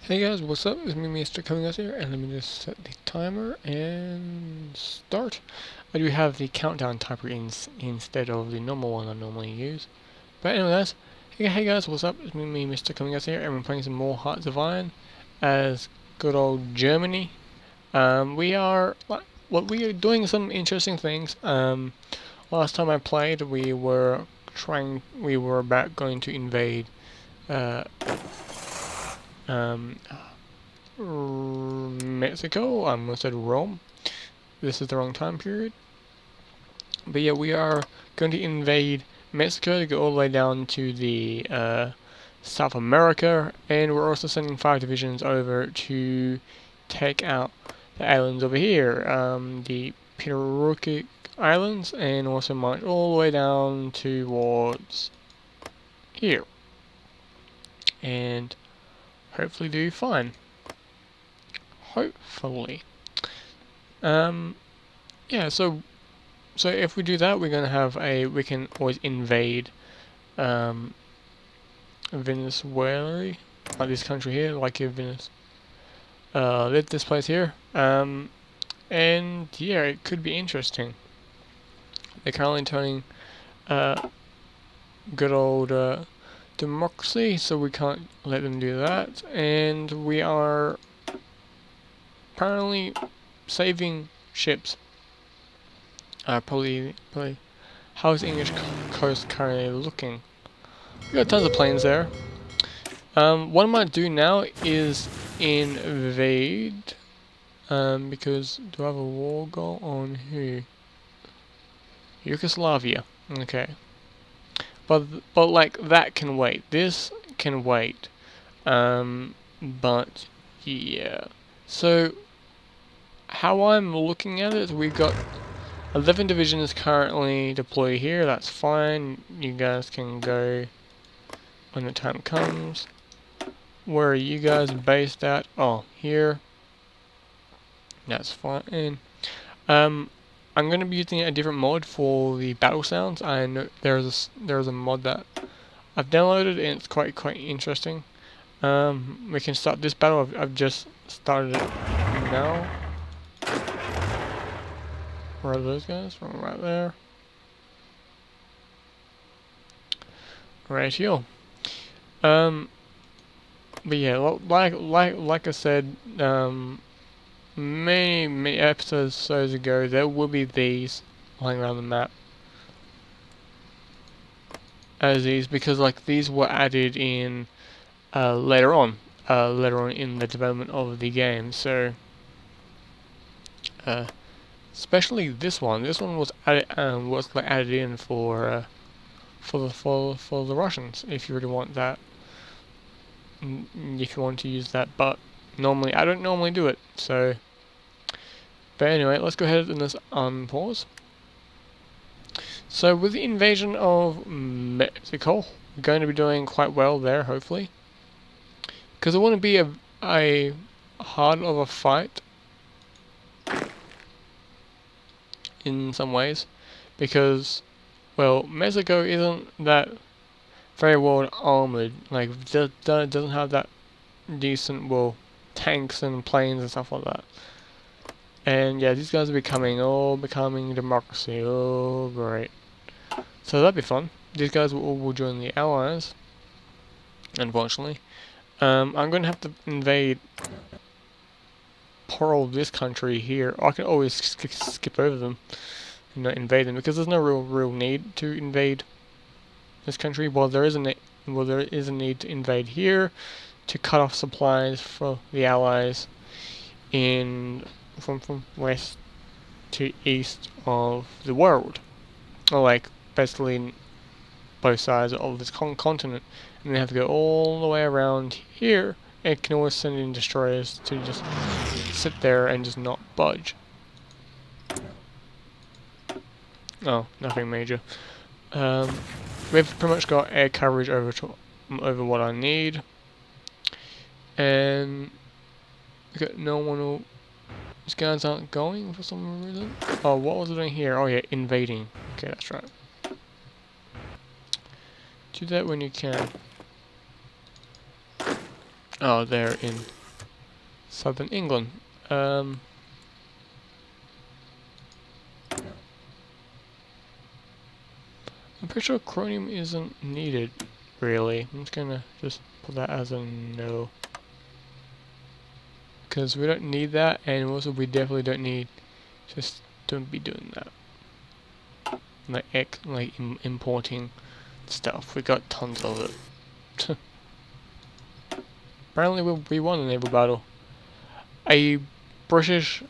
Hey guys, what's up? It's me, Mr. Coming Out here, and let me just set the timer and start. I do have the countdown timer instead of the normal one I normally use. But anyway, guys, hey guys, what's up? It's me, Mr. Coming Out here, and we're playing some more Hearts of Iron as good old Germany. We are doing some interesting things. Last time I played, we were about going to invade. Uh, um, Mexico. I almost said Rome. This is the wrong time period. But yeah, we are going to invade Mexico to go all the way down to the South America, and we're also sending 5 divisions over to take out the islands over here, the Pirarukic Islands, and also march all the way down towards here, and hopefully do fine. Hopefully. Yeah, so if we do that, we're gonna have we can always invade Venezuela, like this country here, like Venice, this place here, and yeah, it could be interesting. They're currently turning good old democracy, so we can't let them do that, and we are apparently saving ships. Probably. How's the English coast currently looking? We got tons of planes there. What I might do now is invade. Because do I have a war goal on who? Yugoslavia. Okay. But like that can wait. This can wait. But yeah. So how I'm looking at it, we've got 11 divisions currently deployed here. That's fine. You guys can go when the time comes. Where are you guys based at? Oh, here. That's fine. I'm going to be using a different mod for the battle sounds. I know there's a mod that I've downloaded and it's quite interesting. We can start this battle. I've just started it now. Where are those guys? From right there. Right here. But yeah, like I said, many episodes ago, there will be these lying around the map as these, because like these were added in later on in the development of the game. So especially this one was added added in for the Russians, if you really want that. If you want to use that, but normally I don't normally do it. So, but anyway, let's go ahead and let's unpause. So with the invasion of Mexico, we're going to be doing quite well there, hopefully, because it wouldn't be a hard of a fight in some ways, because well, Mexico isn't that very well armored, like doesn't have that decent, well, tanks and planes and stuff like that. And yeah, these guys are becoming democracy. Oh, great. So that'd be fun. These guys will join the Allies, unfortunately. I'm going to have to invade poor old this country here. I can always skip over them and not invade them, because there's no real need to invade this country. Well, there is a need to invade here to cut off supplies for the Allies from west to east of the world, or like basically both sides of this continent, and they have to go all the way around here. It can always send in destroyers to just sit there and just not budge. Oh, nothing major. We've pretty much got air coverage over what I need, and we got no one. These guys aren't going for some reason. Oh, what was I doing here? Oh yeah, invading. Okay, that's right. Do that when you can. Oh, they're in southern England. I'm pretty sure chromium isn't needed, really. I'm just gonna put that as a no. Because we don't need that, and also we definitely don't need, just don't be doing that. Like importing stuff. We got tons of it. Apparently we won a naval battle. A British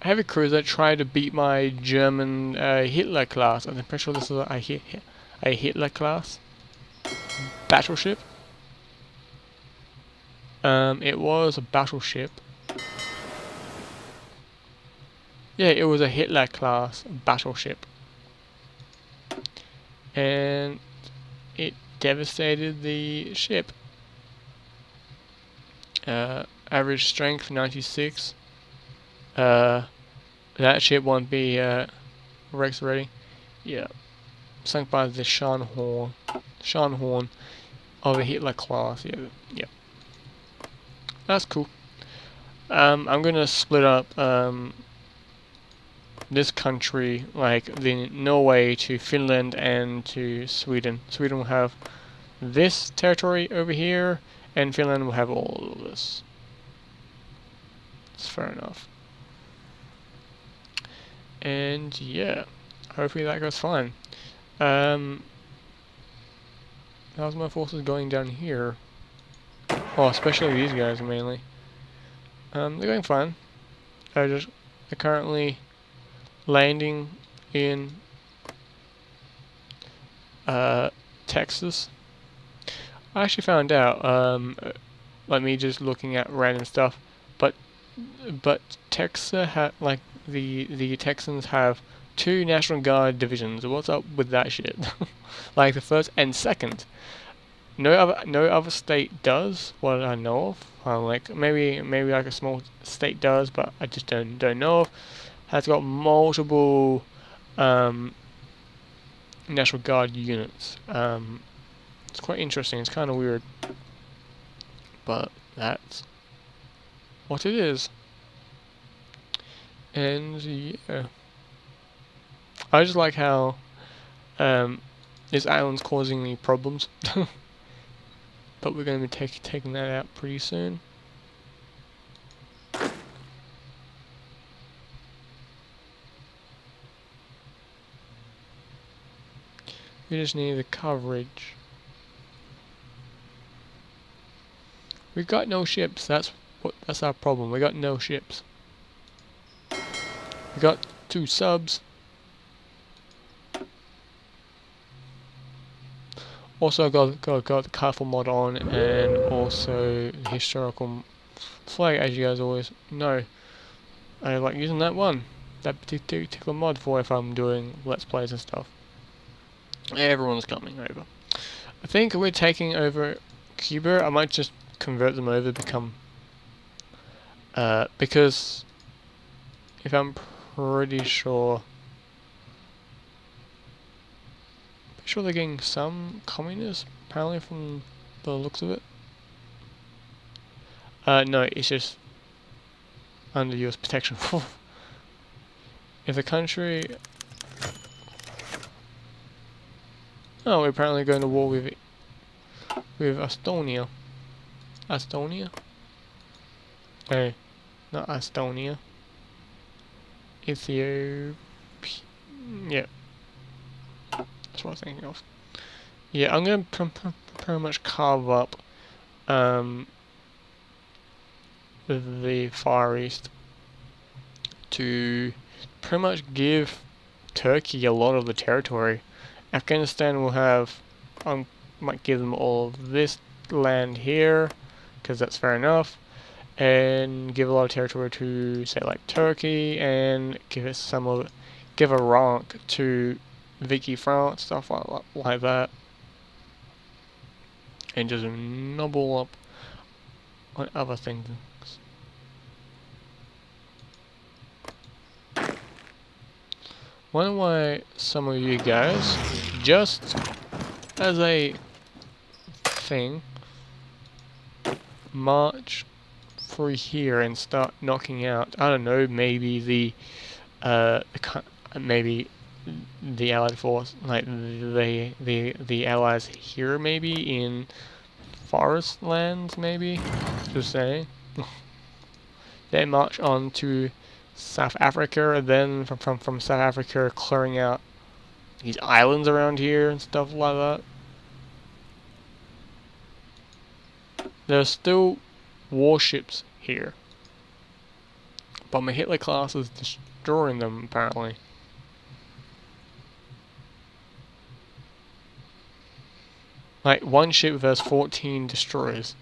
heavy cruiser tried to beat my German Hitler class. I'm pretty sure this is a Hitler class battleship. It was a battleship. Yeah, it was a Hitler class battleship. And it devastated the ship. Average strength 96. That ship won't be Rex ready. Yeah. Sunk by the Scharnhorn of a Hitler class. Yeah. That's cool. I'm gonna split up this country, like the Norway to Finland and to Sweden. Sweden will have this territory over here, and Finland will have all of this. It's fair enough. And yeah, hopefully that goes fine. How's my forces going down here? Oh, especially these guys mainly. They're going fine. They're currently landing in Texas. I actually found out, like me just looking at random stuff, but Texas like the Texans have 2 National Guard divisions. What's up with that shit? Like the 1st and 2nd. No other state does, what I know of. Like maybe like a small state does, but I just don't know of. Has got multiple National Guard units. It's quite interesting. It's kind of weird, but that's what it is. And yeah, I just like how this island's causing me problems. But we're going to be taking that out pretty soon. We just need the coverage. We got no ships. That's our problem. We got no ships. We got 2 subs. Also got the colorful mod on, and also the historical flag, as you guys always know. I like using that particular mod for if I'm doing Let's Plays and stuff. Everyone's coming over. I think we're taking over Cuba. I might just convert them over to become because if I'm pretty sure they're getting some communists, apparently, from the looks of it. No, it's just under US protection. If the country... Oh, we're apparently going to war with Estonia. Estonia? No, not Estonia. Ethiopia. Yeah. That's what I was thinking of. Yeah, I'm going to pretty much carve up the Far East to pretty much give Turkey a lot of the territory. Afghanistan will have, might give them all of this land here, because that's fair enough, and give a lot of territory to, say, like Turkey, and give Iraq to Vicky France, stuff like that, and just nobble up on other things. Wonder why some of you guys, just as a thing, march through here and start knocking out, I don't know, maybe maybe the Allied force, like the Allies here, maybe in forest lands, maybe. Just saying. They march on to South Africa, then from South Africa clearing out these islands around here and stuff like that. There's still warships here, but my Hitler class is destroying them apparently. Like, one ship versus 14 destroyers.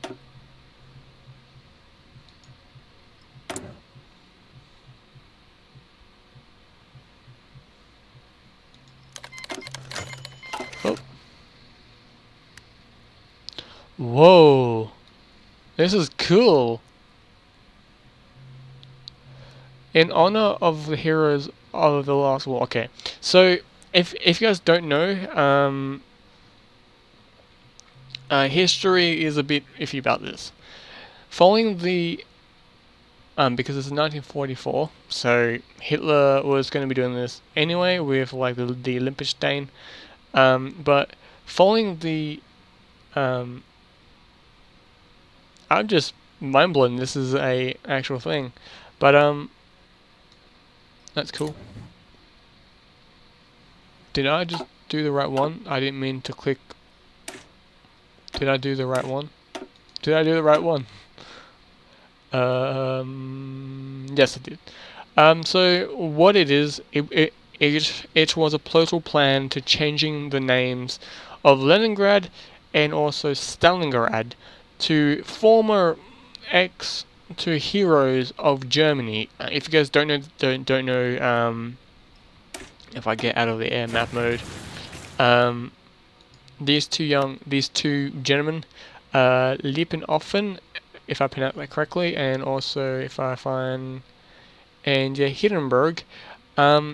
Oh. Whoa. This is cool. In honor of the heroes of the last war. Okay, so if you guys don't know, history is a bit iffy about this. Following the because it's 1944, so Hitler was going to be doing this anyway with like the Olympischstein, but following the I'm just mind blown. This is a actual thing, but that's cool. Did I just do the right one? I didn't mean to click. Did I do the right one? Did I do the right one? Yes, I did. So what it is, it was a political plan to changing the names of Leningrad and also Stalingrad to former to heroes of Germany. If you guys don't know, if I get out of the air map mode, these two gentlemen, Lippenoffen, if I pronounce that correctly, and also if I find, and yeah, Hindenburg.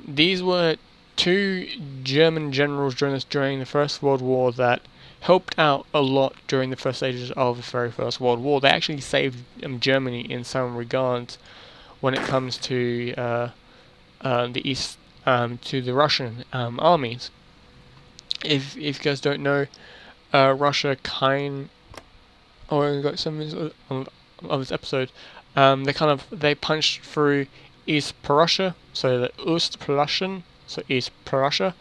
These were two German generals during the First World War that helped out a lot during the first stages of the very First World War. They actually saved Germany in some regards when it comes to the East, to the Russian armies. If you guys don't know, Russia we got some of this episode. They punched through East Prussia, so the Ostprussian, so East Prussia.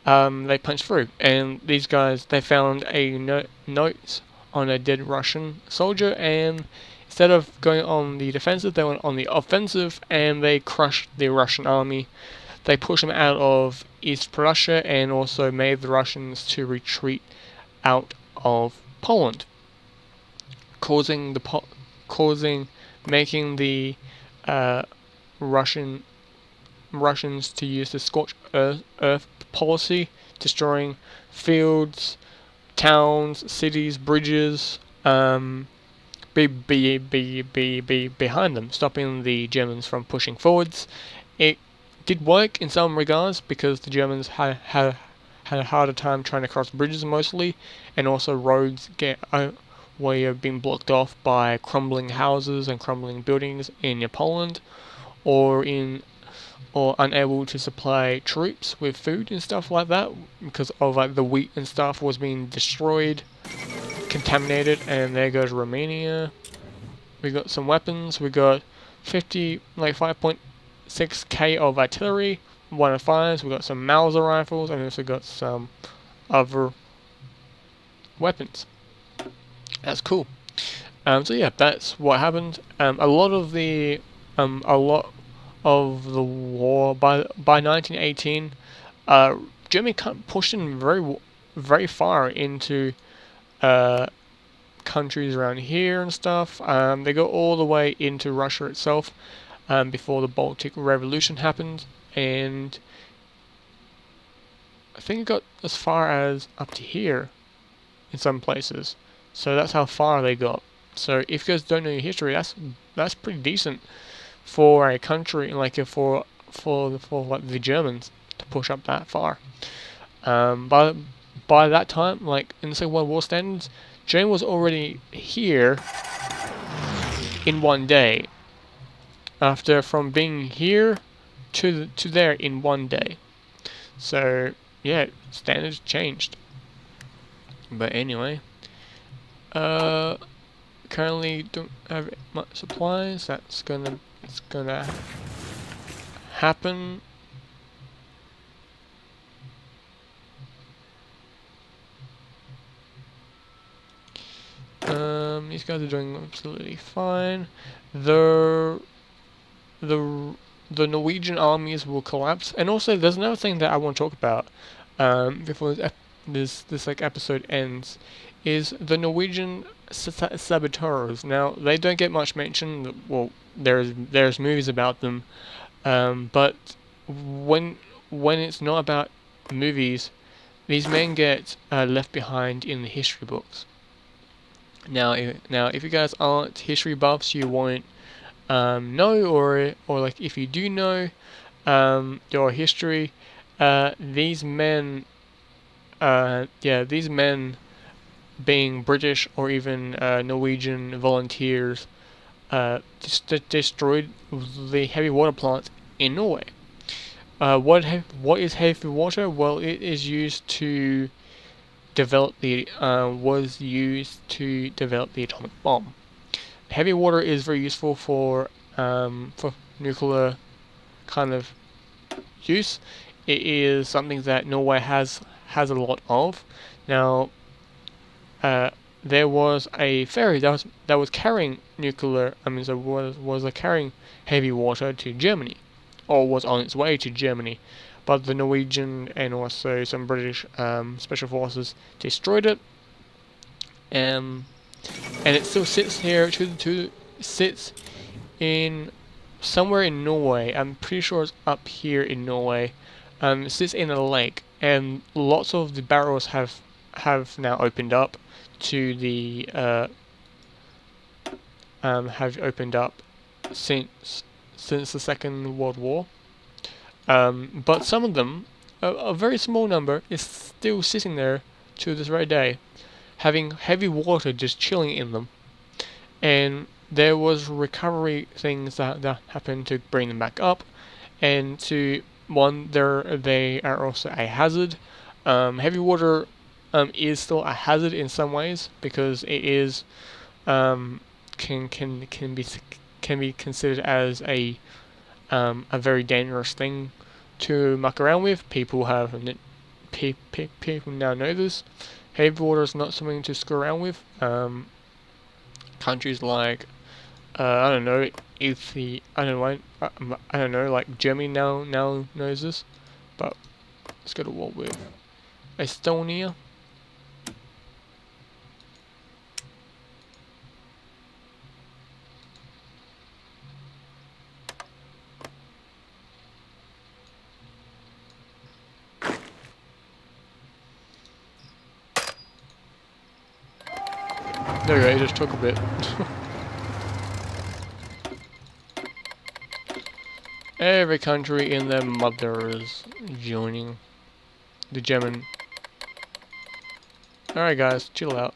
They punched through, and these guys, they found a note on a dead Russian soldier, and instead of going on the defensive, they went on the offensive, and they crushed the Russian army. They pushed them out of East Prussia, and also made the Russians to retreat out of Poland, making the Russians to use the scorched earth policy, destroying fields, towns, cities, bridges, behind them, stopping the Germans from pushing forwards. It did work in some regards because the Germans had a harder time trying to cross bridges mostly, and also roads were being blocked off by crumbling houses and crumbling buildings in Poland, or unable to supply troops with food and stuff like that because of like the wheat and stuff was being destroyed, contaminated. And there goes Romania. We got some weapons. We got 5.6k of artillery, 105s. We got some Mauser rifles, and also got some other weapons. That's cool. So yeah, that's what happened. A lot of the war by 1918, Germany pushed in very far into countries around here and stuff. They go all the way into Russia itself before the Baltic Revolution happened, and I think it got as far as up to here in some places. So that's how far they got. So if you guys don't know your history, that's pretty decent for a country like for like the Germans to push up that far. By that time, like in the Second World War standards, Germany was already here in one day. From being here to there in one day. So yeah, standards changed. But anyway, currently don't have much supplies. It's gonna happen. These guys are doing absolutely fine. The Norwegian armies will collapse, and also there's another thing that I want to talk about before this like episode ends, is the Norwegian saboteurs. Now they don't get much mention. Well, there's movies about them, but when it's not about movies, these men get left behind in the history books. Now, if you guys aren't history buffs, you won't know, or like if you do know your history, these men, these men, being British or even Norwegian volunteers, destroyed the heavy water plant in Norway. What is heavy water? Well, it is used to develop was used to develop the atomic bomb. Heavy water is very useful for nuclear kind of use. It is something that Norway has a lot of. Now, there was a ferry that was carrying nuclear. Was carrying heavy water to Germany, or was on its way to Germany, but the Norwegian and also some British special forces destroyed it, and it still sits here. Sits in somewhere in Norway. I'm pretty sure it's up here in Norway. It sits in a lake, and lots of the barrels have now opened up to the have opened up since the Second World War. But some of them, a very small number, is still sitting there to this very day, having heavy water just chilling in them. And there was recovery things that happened to bring them back up, and they are also a hazard. Heavy water is still a hazard in some ways, because it is can be considered as a very dangerous thing to muck around with. People now know this. Heavy water is not something to screw around with. Countries like I don't know, like Germany now knows this. But let's go to war with Estonia. There we go, it just took a bit. Every country in their mother is joining the German. Alright guys, chill out.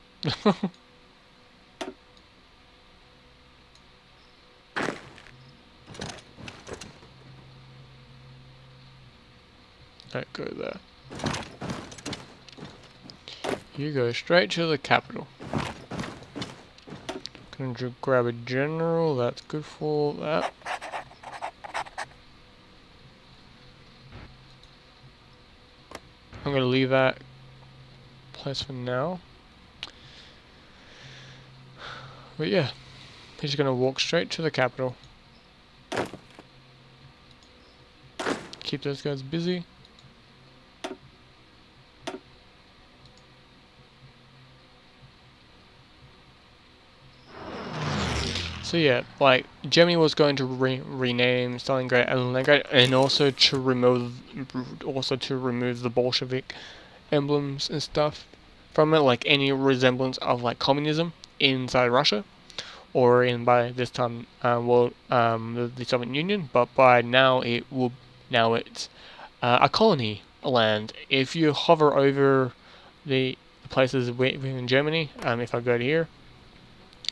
Alright, go there. You go straight to the capital. Gonna grab a general, that's good for that. I'm gonna leave that place for now. But yeah, he's gonna walk straight to the capital. Keep those guys busy. So yeah, like Germany was going to rename Stalingrad and Leningrad, and also to remove the Bolshevik emblems and stuff from it, like any resemblance of like communism inside Russia, or by this time the Soviet Union. But by now it's a colony land. If you hover over the places within Germany, if I go to here,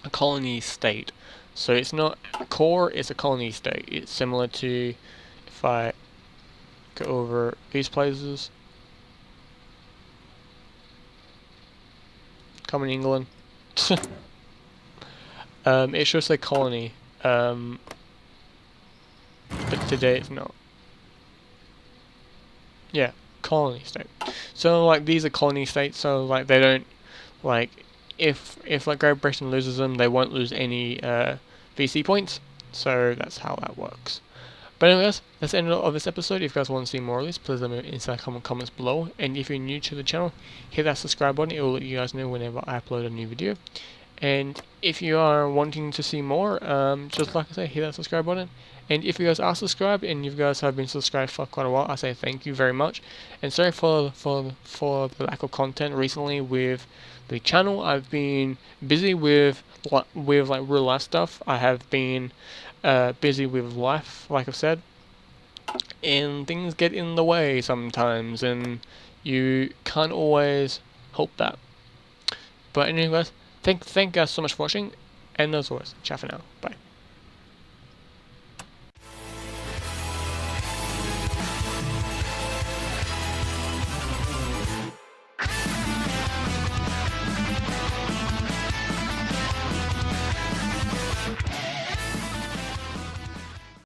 a colony state. So it's not a core, it's a colony state. It's similar to if I go over these places. Common England. It should say colony, but today it's not. Yeah, colony state. So like these are colony states, so like they don't, like if like Great Britain loses them, they won't lose any VC points. So that's how that works. But anyways, that's the end of this episode. If you guys want to see more of this, please let me know inside comments below. And if you're new to the channel, hit that subscribe button. It will let you guys know whenever I upload a new video. And if you are wanting to see more, just like I say, hit that subscribe button. And if you guys are subscribed and you guys have been subscribed for quite a while, I say thank you very much. And sorry for the lack of content recently with the channel. I've been busy with like real life stuff. I have been busy with life, like I've said, and things get in the way sometimes, and you can't always help that. But anyways, thank you guys so much for watching, and as always, ciao for now, bye.